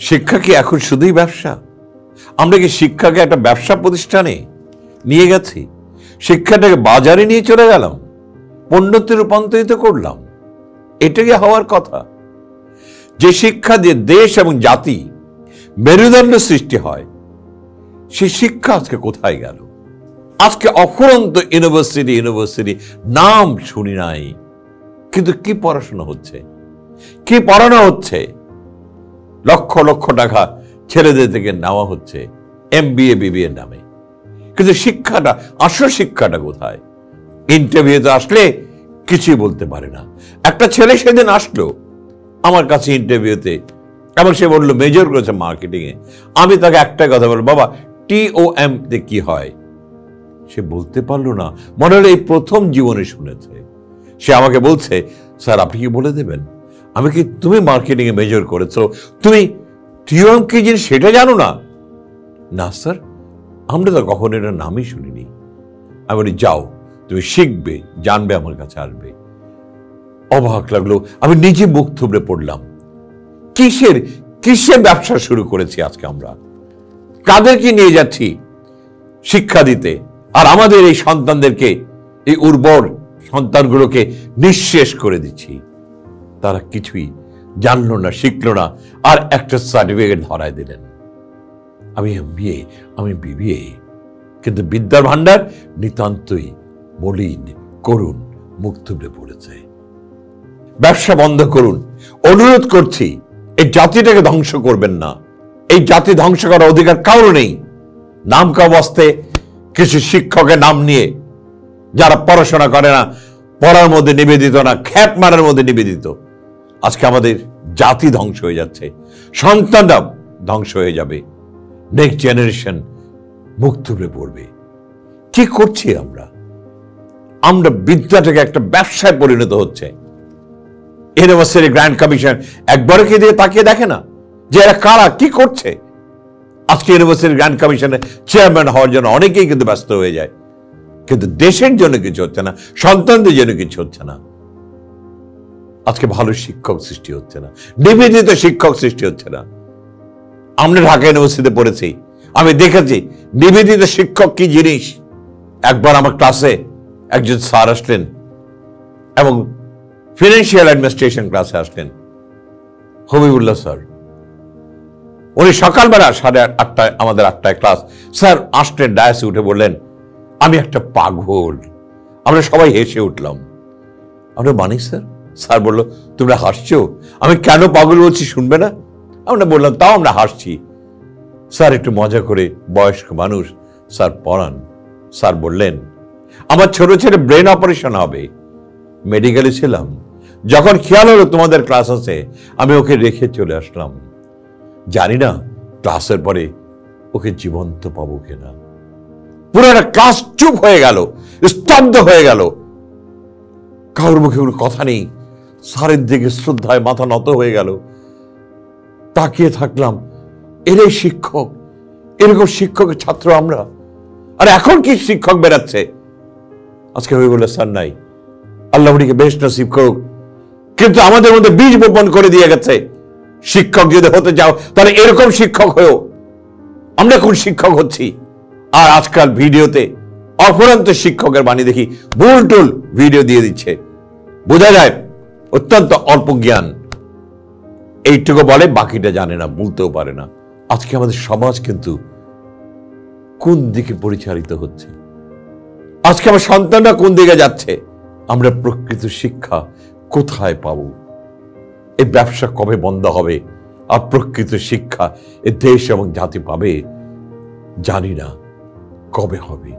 শিক্ষা কি এখন শুধুই ব্যবসা? আমরা কি শিক্ষাকে একটা ব্যবসা প্রতিষ্ঠানে নিয়ে গেছি? শিক্ষাটাকে বাজারে নিয়ে চলে গেলাম, পণ্যতে রূপান্তরিত করলাম? এটা কি হওয়ার কথা? যে শিক্ষা দিয়ে দেশ এবং জাতি মেরুদণ্ড সৃষ্টি হয়, সে শিক্ষা আজকে কোথায় গেল? আজকে অফুরন্ত ইউনিভার্সিটি নাম শুনি নাই, কিন্তু কি পড়াশোনা হচ্ছে, কি পড়ানো হচ্ছে? লক্ষ লক্ষ টাকা ছেলেদের থেকে নেওয়া হচ্ছে MBA BBA নামে, কিন্তু শিক্ষাটা, আসল শিক্ষাটা কোথায়? ইন্টারভিউতে আসলে কিছুই বলতে পারে না। একটা ছেলে সেদিন আসলো আমার কাছে ইন্টারভিউতে, এবং সে বললো মেজর করেছে মার্কেটিং এ। আমি তাকে একটা কথা বলবো, বাবা TOM তে কি হয়? সে বলতে পারলো না, মনে হলো এই প্রথম জীবনে শুনেছে। সে আমাকে বলছে, স্যার আপনি কি বলে দেবেন? আমি কি, তুমি মার্কেটিং এ মেজর করেছো, তুমি TOM কি জিনিস সেটা জানো না? না স্যার, আমরা তো কখনো এটা নামই শুনিনি। আমি বলি যাও, তুমি শিখবে, জানবে, আমার কাছে আসবে। অবাক লাগলো, আমি নিজে মুখ থুবড়ে পড়লাম। কিসের ব্যবসা শুরু করেছি আজকে আমরা? কাদেরকে নিয়ে যাচ্ছি শিক্ষা দিতে, আর আমাদের এই সন্তানদেরকে, এই উর্বর সন্তানগুলোকে নিঃশেষ করে দিচ্ছি। তারা কিছুই জানলো না, শিখলো না, আর একটা সার্টিফিকেট ধরায় দিলেন, আমি MBA, আমি BBA, কিন্তু বিদ্যার ভান্ডার নিতান্তই মলিন, করুণ, মুখ থুবড়ে পড়েছে। ব্যবসা বন্ধ করুন, অনুরোধ করছি। এই জাতিটাকে ধ্বংস করবেন না। এই জাতি ধ্বংস করার অধিকার কারো নেই। নাম কাওয়াস্তে কিছু শিক্ষকের নাম নিয়ে, যারা পড়াশোনা করে না, পড়ার মধ্যে নিবেদিত না, খ্যাপ মারার মধ্যে নিবেদিত, আজকে আমাদের জাতি ধ্বংস হয়ে যাচ্ছে, সন্তানরা ধ্বংস হয়ে যাবে, নেক্সট জেনারেশন মুখ থুবড়ে পড়বে। কি করছি আমরা? আমরা বিদ্যাটাকে একটা ব্যবসায় পরিণত হচ্ছে। ইউনিভার্সিটি গ্র্যান্ড কমিশন একবারে কি দিয়ে তাকিয়ে দেখে না যে এরা কারা, কি করছে? আজকে ইউনিভার্সিটি গ্র্যান্ড কমিশনের চেয়ারম্যান হওয়ার জন্য অনেকেই কিন্তু ব্যস্ত হয়ে যায়, কিন্তু দেশের জন্য কিছু হচ্ছে না, সন্তানদের জন্য কিছু হচ্ছে না। আজকে ভালো শিক্ষক সৃষ্টি হচ্ছে না, নিবেদিত শিক্ষক সৃষ্টি হচ্ছে না। আমরা ঢাকা ইউনিভার্সিটিতে পড়েছি, আমি দেখেছি নিবেদিত শিক্ষক কি জিনিস। একবার আমার ক্লাসে একজন স্যার আসলেন এবং ফিনান্সিয়াল অ্যাডমিনিস্ট্রেশন ক্লাসে আসলেন, হবিবুল্লাহ স্যার। উনি সকালবেলা 8:30 আমাদের 8টায় ক্লাস, স্যার আসলেন, ডায়াসে উঠে বললেন, আমি একটা পাগল। আমরা সবাই হেসে উঠলাম। আমরা মানি স্যার? স্যার বলল, তোমরা হাসছো? আমি কেন পাগল বলছি শুনবে না? আমরা বললাম, তাও আমরা হাসছি। স্যার একটু মজা করে, বয়স্ক মানুষ, স্যার পড়ান। স্যার বললেন, আমার ছোট ছেলে ব্রেন অপারেশন হবে, মেডিকেলে ছিলাম, যখন খেয়াল হলো তোমাদের ক্লাস আছে, আমি ওকে রেখে চলে আসলাম। জানি না ক্লাসের পরে ওকে জীবন্ত পাবো কিনা। পুরো একটা ক্লাস চুপ হয়ে গেল, স্তব্ধ হয়ে গেল, কারোর মুখে কোনো কথা নেই। স্যারের দিকে শ্রদ্ধায় মাথা নত হয়ে গেল। তাকিয়ে থাকলাম, এরাই শিক্ষক, এরকম শিক্ষকের ছাত্র আমরা। আর এখন কি শিক্ষক বেরাচ্ছে? আজকে হয়ে বলে স্যার নাই, আল্লাহ উনিকে বেশ নসিব করুক, কিন্তু আমাদের মধ্যে বীজ বপন করে দিয়ে গেছে। শিক্ষক যদি হতে চাও তাহলে এরকম শিক্ষক হয়েও। আমরা কোন শিক্ষক হচ্ছি? আর আজকাল ভিডিওতে অফুরন্ত শিক্ষকের বাণী দেখি, ভুল টুল ভিডিও দিয়ে দিচ্ছে, বোঝা যায় অত্যন্ত অল্প জ্ঞান। এইটুকু বলে, বাকিটা জানে না, বলতেও পারে না। আজকে আমাদের সমাজ কিন্তু কোন দিকে পরিচালিত হচ্ছে? আজকে আমার সন্তানরা কোন দিকে যাচ্ছে? আমরা প্রকৃত শিক্ষা কোথায় পাবো? এই ব্যবসা কবে বন্ধ হবে আর প্রকৃত শিক্ষা এ দেশ এবং জাতি পাবে? জানি না কবে হবে।